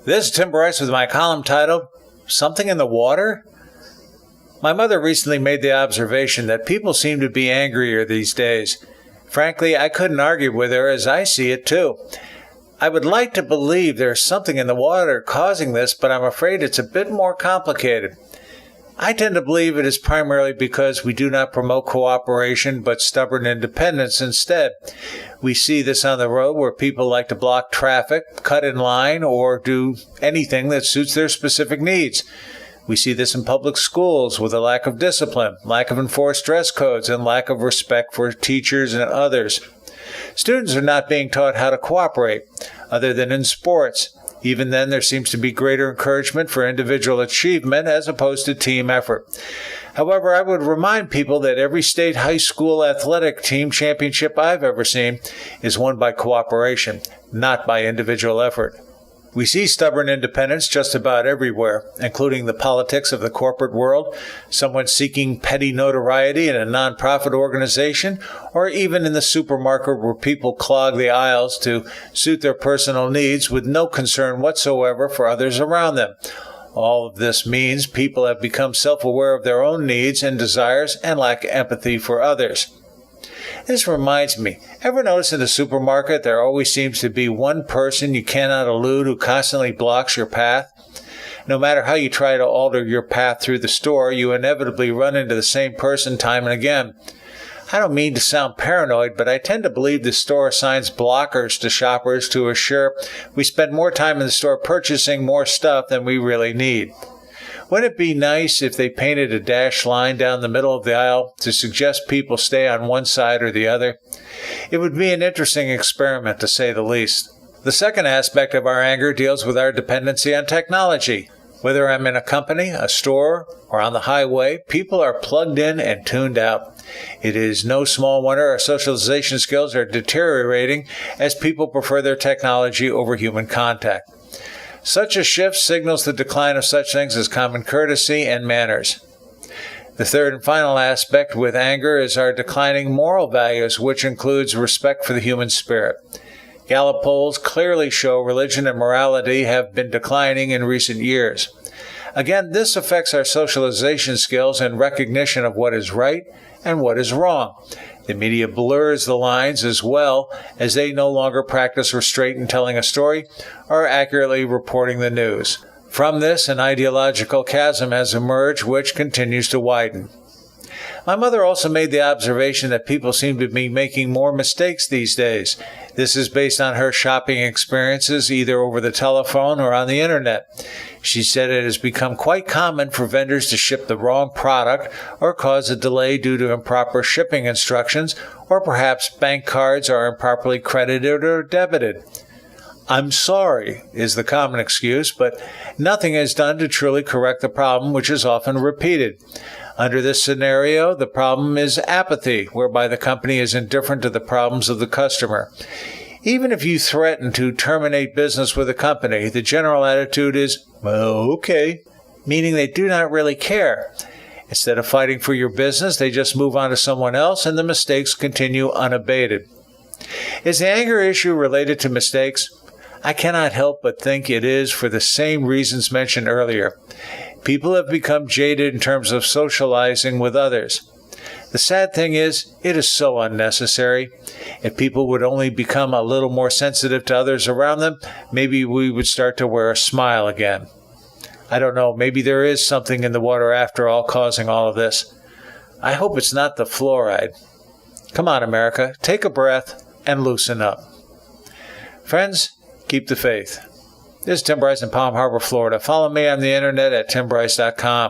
This is Tim Bryce with my column titled, Something in the Water? My mother recently made the observation that people seem to be angrier these days. Frankly, I couldn't argue with her as I see it too. I would like to believe there's something in the water causing this, but I'm afraid it's a bit more complicated. I tend to believe it is primarily because we do not promote cooperation but stubborn independence instead. We see this on the road where people like to block traffic, cut in line, or do anything that suits their specific needs. We see this in public schools with a lack of discipline, lack of enforced dress codes, and lack of respect for teachers and others. Students are not being taught how to cooperate, other than in sports. Even then, there seems to be greater encouragement for individual achievement as opposed to team effort. However, I would remind people that every state high school athletic team championship I've ever seen is won by cooperation, not by individual effort. We see stubborn independence just about everywhere, including the politics of the corporate world, someone seeking petty notoriety in a nonprofit organization, or even in the supermarket where people clog the aisles to suit their personal needs with no concern whatsoever for others around them. All of this means people have become self-aware of their own needs and desires and lack empathy for others. This reminds me, ever notice in the supermarket there always seems to be one person you cannot elude who constantly blocks your path? No matter how you try to alter your path through the store, you inevitably run into the same person time and again. I don't mean to sound paranoid, but I tend to believe the store assigns blockers to shoppers to assure we spend more time in the store purchasing more stuff than we really need. Wouldn't it be nice if they painted a dashed line down the middle of the aisle to suggest people stay on one side or the other? It would be an interesting experiment, to say the least. The second aspect of our anger deals with our dependency on technology. Whether I'm in a company, a store, or on the highway, people are plugged in and tuned out. It is no small wonder our socialization skills are deteriorating as people prefer their technology over human contact. Such a shift signals the decline of such things as common courtesy and manners. The third and final aspect with anger is our declining moral values, which includes respect for the human spirit. Gallup polls clearly show religion and morality have been declining in recent years. Again, this affects our socialization skills and recognition of what is right and what is wrong. The media blurs the lines as well as they no longer practice restraint in telling a story or accurately reporting the news. From this, an ideological chasm has emerged which continues to widen. My mother also made the observation that people seem to be making more mistakes these days. This is based on her shopping experiences either over the telephone or on the internet. She said it has become quite common for vendors to ship the wrong product or cause a delay due to improper shipping instructions, or perhaps bank cards are improperly credited or debited. "I'm sorry" is the common excuse, but nothing is done to truly correct the problem, which is often repeated. Under this scenario, the problem is apathy, whereby the company is indifferent to the problems of the customer. Even if you threaten to terminate business with a company, the general attitude is, "Well, okay," meaning they do not really care. Instead of fighting for your business, they just move on to someone else and the mistakes continue unabated. Is the anger issue related to mistakes? I cannot help but think it is for the same reasons mentioned earlier. People have become jaded in terms of socializing with others. The sad thing is, it is so unnecessary. If people would only become a little more sensitive to others around them, maybe we would start to wear a smile again. I don't know, maybe there is something in the water after all causing all of this. I hope it's not the fluoride. Come on, America, take a breath and loosen up. Friends, keep the faith. This is Tim Bryce in Palm Harbor, Florida. Follow me on the internet at timbryce.com.